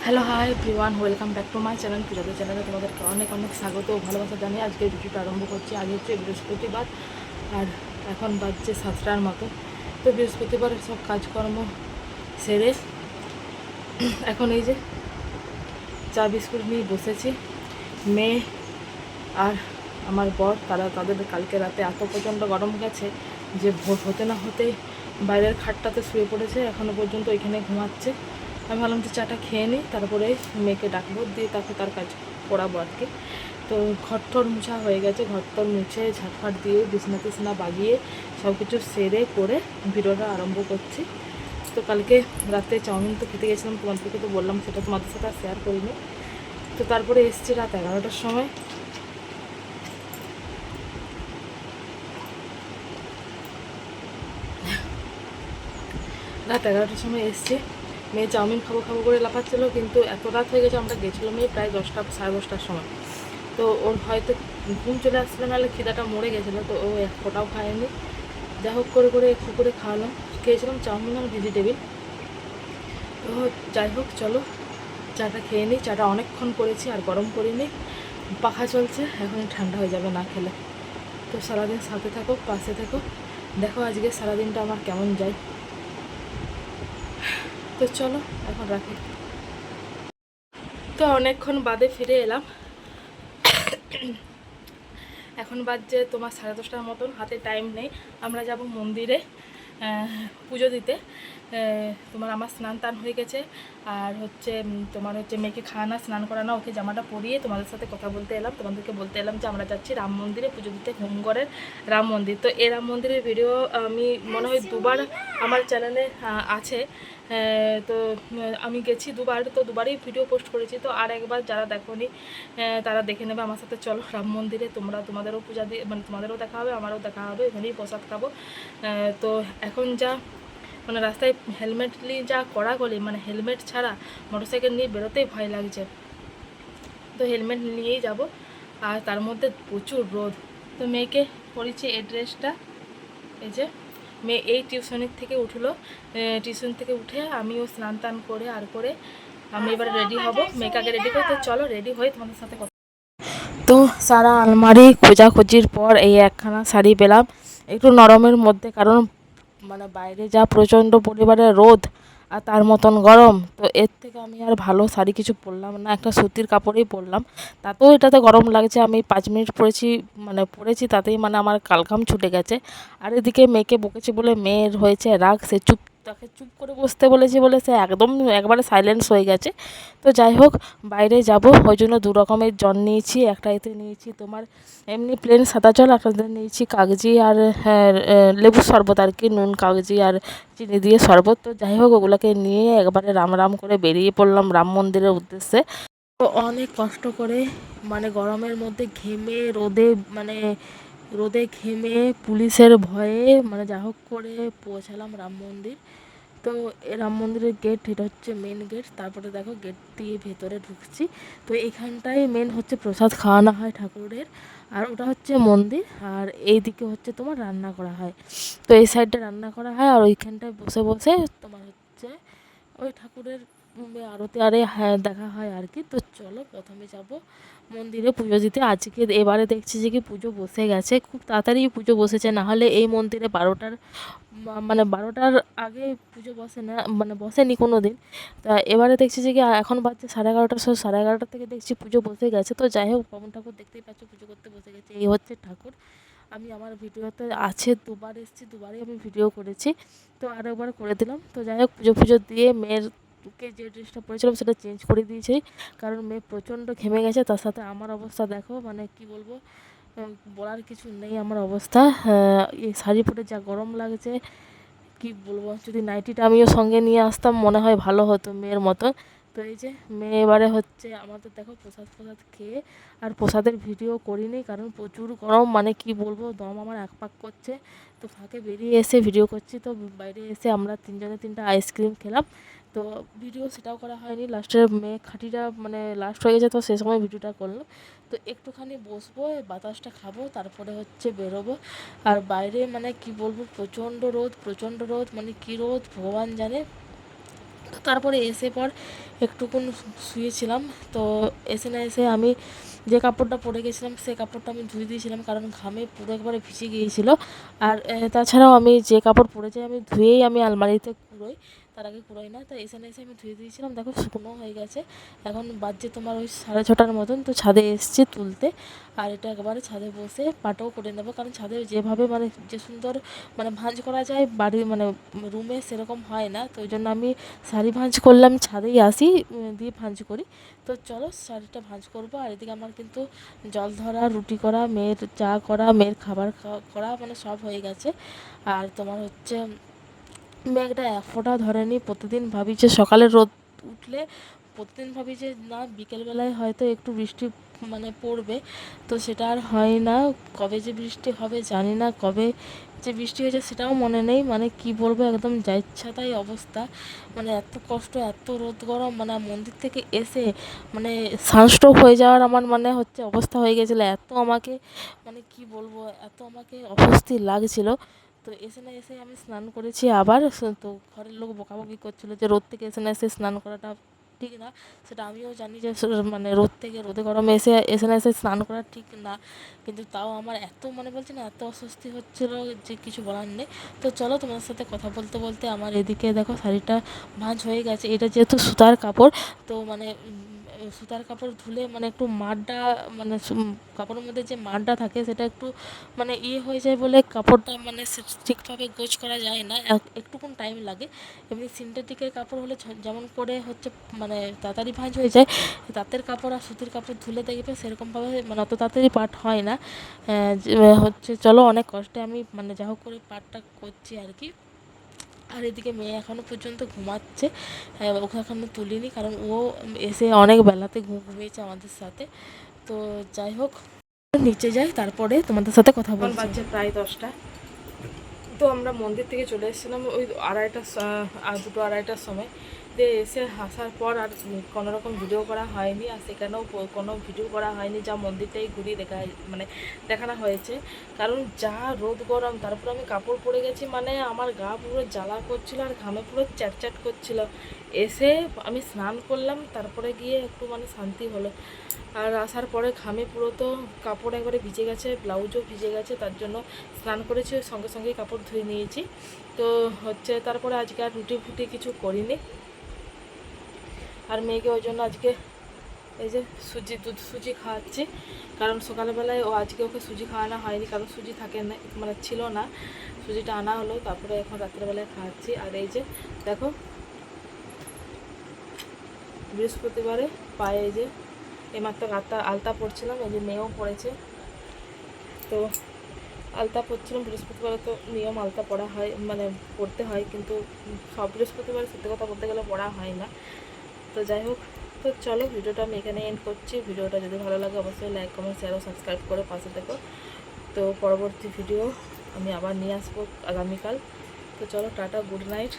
Hello hi everyone, welcome back to my channel. পুজোদের চ্যানেলে তোমাদেরকে অনেক অনেক স্বাগত ও ভালোবাসা জানিয়ে আজকে ভিডিওটা আরম্ভ করছি। আজ হচ্ছে বৃহস্পতিবার আর এখন বাজছে 7টার মতো। তো বৃহস্পতিবারের সব কাজকর্ম সেরে এখন এই যে চা বিস্কুট নিয়ে বসেছি। মেয়ে আর আমার বর তাদের কালকে রাতে এত প্রচণ্ড গরম গেছে যে ভোর হতে না হতেই বাইরের খাটটাতে শুয়ে পড়েছে, এখনও পর্যন্ত ওইখানে ঘুমাচ্ছে। আমি ভাবলাম যে চাটা খেয়ে নিই, তারপরে মেয়েকে ডাকবো, দিয়ে তাকে তার কাজ করাবো আর কি। তো ঘরটর মুছা হয়ে গেছে, ঘরটর মুছে ঝাঁটফাট দিয়ে বিছনা টিছনা বাগিয়ে সব কিছু সেরে করে ভিডিওটা আরম্ভ করছি। তো কালকে রাতে চাউমিন তো খেতে গেছিলাম, তোমাদেরকে তো বললাম, সেটা তোমাদের সাথে আর শেয়ার করিনি। তো তারপরে এসছি রাত 11টার সময়। রাত 11টার সময় এসছি। মেয়ে চাউমিন খাবো খাবো করে লাফাচ্ছিলো, কিন্তু এত রাত হয়ে গেছে, আমরা গেছিলাম মেয়ে প্রায় 10টা সাড়ে 10টার সময়। তো ওর হয়তো ঘুম চলে আসছিলো, নাহলে খিদাটা মরে গেছিলো, তো ও এক ফোঁটাও খায়নি। যা হোক করে করে একটু করে খাওয়ালাম, খেয়েছিলাম চাউমিন আর ভেজিটেবিল। তো যাই হোক, চলো চাটা খেয়ে নিই। চাটা অনেকক্ষণ করেছি আর গরম করিনি, পাখা চলছে, এখন ঠান্ডা হয়ে যাবে না খেলে। তো সারাদিন সাথে থাকো, পাশে থাকো, দেখো আজকে সারাদিনটা আমার কেমন যায়। তো চলো এখন রাখি। তো অনেকক্ষণ বাদে ফিরে এলাম। এখন বাজছে তোমার 10:30টার মতন, হাতে টাইম নেই। আমরা যাব মন্দিরে পুজো দিতে। তোমার আমার স্নান টান হয়ে গেছে, আর হচ্ছে তোমার হচ্ছে মেয়েকে খাওয়ানো স্নান করানো, ওকে জামাটা পরিয়ে তোমাদের সাথে কথা বলতে এলাম, তোমাদেরকে বলতে এলাম যে আমরা যাচ্ছি রাম মন্দিরে পুজো দিতে, হোমগড়ের রাম মন্দির। তো এই রাম মন্দিরের ভিডিও আমি মনে হয় দুবার আমার চ্যানেলে আছে। তো আমি গেছি দুবার, তো দুবারই ভিডিও পোস্ট করেছি। তো আর একবার যারা দেখোনি তারা দেখে নেবে আমার সাথে। চলো রাম মন্দিরে, তোমাদেরও পূজা দিয়ে, মানে তোমাদেরও দেখা হবে, আমারও দেখা হবে, এখানেই প্রসাদ খাবো। তো এখন যা মানে রাস্তায় হেলমেট নিয়ে যা কড়াকড়ি, মানে হেলমেট ছাড়া মোটরসাইকেল নিয়ে বেরোতেই ভয় লাগছে। তো হেলমেট নিয়েই যাব, আর তার মধ্যে প্রচুর রোদ। তো মেয়েকে পরেছি এই ড্রেসটা, এই যে মেয়ে এই টিউশনের থেকে উঠলো, টিউশন থেকে উঠে আমিও স্নান টান করে আর করে আমি এবার রেডি হব, মেয়েকে আগে রেডি করে। তো চলো রেডি হয়ে তোমাদের সাথে কথা। তো সারা আলমারি খোঁজাখুঁজির পর এই একখানা শাড়ি পেলাম, একটু নরমের মধ্যে, কারণ মানে বাইরে যা প্রচণ্ড পরিমাণে রোদ আর তার মতন গরম, তো এর থেকে আমি আর ভালো শাড়ি কিছু পরলাম না, একটা সুতির কাপড়েই পরলাম। তাতেও এটাতে গরম লাগছে, আমি 5 মিনিট পরেছি তাতেই মানে আমার কালঘাম ছুটে গেছে। আর এদিকে মেয়েকে বকেছি বলে মেয়ের হয়েছে রাগ, সে তাকে চুপ করে বসতে বলেছি বলে সে একদম একবারে সাইলেন্স হয়ে গেছে। তো যাই হোক, বাইরে যাব, ওই জন্য 2 রকমের জল নিয়েছি। একটা এতে নিয়েছি তোমার এমনি প্লেন সাদা জল, আপনাদের নিয়েছি কাগজি আর লেবুর শরবত আর কি, নুন কাগজি আর চিনি দিয়ে শরবত। তো যাই হোক, ওগুলোকে নিয়ে একবারে রাম রাম করে বেরিয়ে পড়লাম রাম মন্দিরের উদ্দেশ্যে। তো অনেক কষ্ট করে, মানে গরমের মধ্যে ঘেমে রোদে ঘেমে পুলিশের ভয়ে, মানে যা হোক করে পৌঁছালাম রাম মন্দির। তো এ রাম মন্দিরের গেট, এটা হচ্ছে মেন গেট। তারপরে দেখো গেট দিয়ে ভেতরে ঢুকছি। তো এখানটায় মেন হচ্ছে প্রসাদ খাওয়ানো হয় ঠাকুরের, আর ওটা হচ্ছে মন্দির, আর এই দিকে হচ্ছে তোমার রান্না করা হয়। তো এই সাইডটা রান্না করা হয়, আর ওইখানটায় বসে বসে তোমার হচ্ছে ওই ঠাকুরের আরতি আরে হ্যাঁ দেখা হয় আর কি। তো চলো প্রথমে যাব মন্দিরে পুজো দিতে। আজকে এবারে দেখছি যে কি পুজো বসে গেছে, খুব তাড়াতাড়ি পুজো বসেছে, না হলে এই মন্দিরে 12টার আগে পুজো বসে না, মানে বসেনি কোনো দিন। তা এবারে দেখছি যে কি এখন বাজছে 11:30, 11:30 থেকে দেখছি পুজো বসে গেছে। তো যাই হোক, বামুন ঠাকুর দেখতেই পাচ্ছ পুজো করতে বসে গেছে, এই হচ্ছে ঠাকুর। আমি আমার ভিডিওতে আছে, দুবার এসেছি, দুবারই আমি ভিডিও করেছি, তো আরও একবার করে দিলাম। তো যাই হোক, পুজো দিয়ে মেয়েরকে যে ড্রেসটা পরেছিলাম সেটা চেঞ্জ করে দিয়েছি, কারণ মেয়ে প্রচণ্ড ঘেমে গেছে। তার সাথে আমার অবস্থা দেখো, মানে কি বলবো, বলার কিছু নেই আমার অবস্থা। এই শাড়ি পরে যা গরম লাগছে কি বলবো, যদি নাইটিটা আমিও সঙ্গে নিয়ে আসতাম মনে হয় ভালো হতো মেয়ের মতো। তো এই যে মেয়ে এবারে হচ্ছে আমাদের দেখো প্রসাদ খেয়ে, আর প্রসাদের ভিডিও করিনি কারণ প্রচুর গরম, মানে কি বলবো, দম আমার একপাক করছে। তো ফাঁকে বেরিয়ে এসে ভিডিও করছি। তো বাইরে এসে আমরা 3 জনে 3টা আইসক্রিম খেলাম। তো ভিডিও সেটাও করা হয়নি, লাস্টের মেয়ে খাঁটিটা মানে লাস্ট হয়ে গেছে, তো সে সময় ভিডিওটা করলো। তো একটুখানি বসবো, বাতাসটা খাবো, তারপরে হচ্ছে বেরোবো। আর বাইরে মানে কি বলবো, প্রচণ্ড রোদ, মানে কি রোদ ভগবান জানে। তো তারপরে এসে পর একটুক্ষণ শুয়েছিলাম। তো এসে না এসে আমি যে কাপড়টা পরে গেছিলাম সেই কাপড়টা আমি ধুয়ে দিয়েছিলাম, কারণ ঘামে পুরো একবারে ভিজে গিয়েছিলো। আর তাছাড়াও আমি যে কাপড় পরে যাই আমি ধুয়েই আমি আলমারিতে কুড়োই, তার আগে কুড়োই না। তো এসে না এসে আমি ধুয়ে দিয়েছিলাম, দেখো শুকনো হয়ে গেছে। এখন বাজছে তোমার ওই 6:30টার মতন। তো ছাদে এসছি তুলতে, আর এটা একবারে ছাদে বসে পাটাও করে নেবো, কারণ ছাদে যেভাবে মানে যে সুন্দর মানে ভাঁজ করা যায় বাড়ির মানে রুমে সেরকম হয় না। তো ওই জন্য আমি শাড়ি ভাঁজ করলে আমি ছাদেই আসি, দিয়ে ভাঁজ করি। তো চলো শাড়িটা ভাঁজ করবো। আর এদিকে আমার কিন্তু জল ধরা, রুটি করা, মেয়ের চা করা, মেয়ের খাবার করা মানে সব হয়ে গেছে। আর তোমার হচ্ছে মেঘটা এক ফোঁটা ধরেনি। প্রতিদিন ভাবি যে সকালে রোদ উঠলে প্রতিদিন ভাবি যে না বিকেলবেলায় হয়তো একটু বৃষ্টি মানে পড়বে, তো সেটা আর হয় না। কবে যে বৃষ্টি হবে জানি না, কবে যে বৃষ্টি হয়েছে সেটাও মনে নেই। মানে কি বলবো, একদম যা ইচ্ছা তাই অবস্থা। মানে এত কষ্ট, এত রোদ গরম, মানে মন্দির থেকে এসে মানে সানস্ট্রোক হয়ে যাওয়ার আমার মানে হচ্ছে অবস্থা হয়ে গেছিলো। এত আমাকে মানে কি বলবো, এত আমাকে অস্বস্তি লাগছিল। তো এসে না এসে আমি স্নান করেছি আবার। তো ঘরের লোক বকাবকি করছিলো যে রোদ থেকে এসে না এসে স্নান করাটা ঠিক না। সেটা আমিও জানি যে মানে রোদ থেকে রোদে গরমে এসে এসে না এসে স্নান করা ঠিক না, কিন্তু তাও আমার এত মানে বলছি না এত অস্বস্তি হচ্ছিলো যে কিছু বলার নেই। তো চলো তোমার সাথে কথা বলতে বলতে আমার এদিকে দেখো শাড়িটা ভাঁজ হয়ে গেছে। এটা যেহেতু সুতার কাপড়, তো মানে সুতার কাপড় ধুলে মানে একটু মাড়টা মানে কাপড়ের মধ্যে যে মাড়টা থাকে সেটা একটু মানে হয়ে যায় বলে কাপড়টা মানে ঠিকভাবে গোছ করা যায় না, একটুক্ষণ টাইম লাগে। এমনি সিনথেটিকের কাপড় হলে যেমন করে হচ্ছে মানে তাড়াতাড়ি ভাঁজ হয়ে যায়। তাঁতের কাপড় আর সুতির কাপড় ধুলে দেখবে সেরকমভাবে মানে অত তাড়াতাড়ি পাট হয় না। হচ্ছে চলো অনেক কষ্টে আমি মানে যা হোক করে পাটটা করছি আর কি। আর এদিকে মেয়ে এখনও পর্যন্ত ঘুমাচ্ছে, ওকে এখনও তুলিনি, কারণ ও এসে অনেক বেলাতে ঘুমিয়েছে আমাদের সাথে। তো যাই হোক নিচে যাই, তারপরে তোমাদের সাথে কথা এখন বলছি। বাজছে প্রায় 10টা। তো আমরা মন্দির থেকে চলে এসেছিলাম ওই 2:30টার সময়। দিয়ে এসে আসার পর আর কোনো রকম ভিডিও করা হয়নি, আর সেখানেও কোনো ভিডিও করা হয়নি, যা মন্দিরটাই ঘুরিয়ে মানে দেখানো হয়েছে। কারণ যা রোদ গরম, তারপর আমি কাপড় পরে গেছি, মানে আমার গা পুরো জ্বালা করছিল আর ঘামে পুরো চ্যাটচ্যাট করছিল। এসে আমি স্নান করলাম, তারপরে গিয়ে একটু মানে শান্তি হলো। আর আসার পরে ঘামে পুরো তো কাপড় একবারে ভিজে গেছে, ব্লাউজও ভিজে গেছে, তার জন্য স্নান করেছি, সঙ্গে সঙ্গেই কাপড় ধুয়ে নিয়েছি। তো হচ্ছে তারপরে আজকে আর রুটি ফুটি কিছু করিনি। আর মেয়েকে ওই জন্য আজকে এই যে সুজি খাওয়াচ্ছি, কারণ সকালবেলায় আজকে ওকে সুজি খাওয়ানো হয়নি, কারণ সুজি থাকে না মানে ছিল না, সুজিটা আনা হলো, তারপরে এখন রাত্রেবেলায় খাওয়াচ্ছি। আর এই যে দেখো বৃহস্পতিবারে পায়ে এই যে এইমাত্র আলতা পড়ছিলাম, এই যে মেয়েও পড়েছে। তো আলতা পড়ছিলাম, বৃহস্পতিবারে তো নিয়ম আলতা পড়া হয় মানে পড়তে হয়, কিন্তু সব বৃহস্পতিবারে সত্যি কথা বলতে গেলে পড়া হয় না। তো যাই হোক, তো চলো ভিডিওটা আমি এখানে এন্ড করছি। ভিডিওটা যদি ভালো লাগে অবশ্যই লাইক কমেন্ট শেয়ার ও সাবস্ক্রাইব করে পাশে থেকো। তো পরবর্তী ভিডিও আমি আবার নিয়ে আসবো আগামীকাল। তো চলো টাটা, গুড নাইট।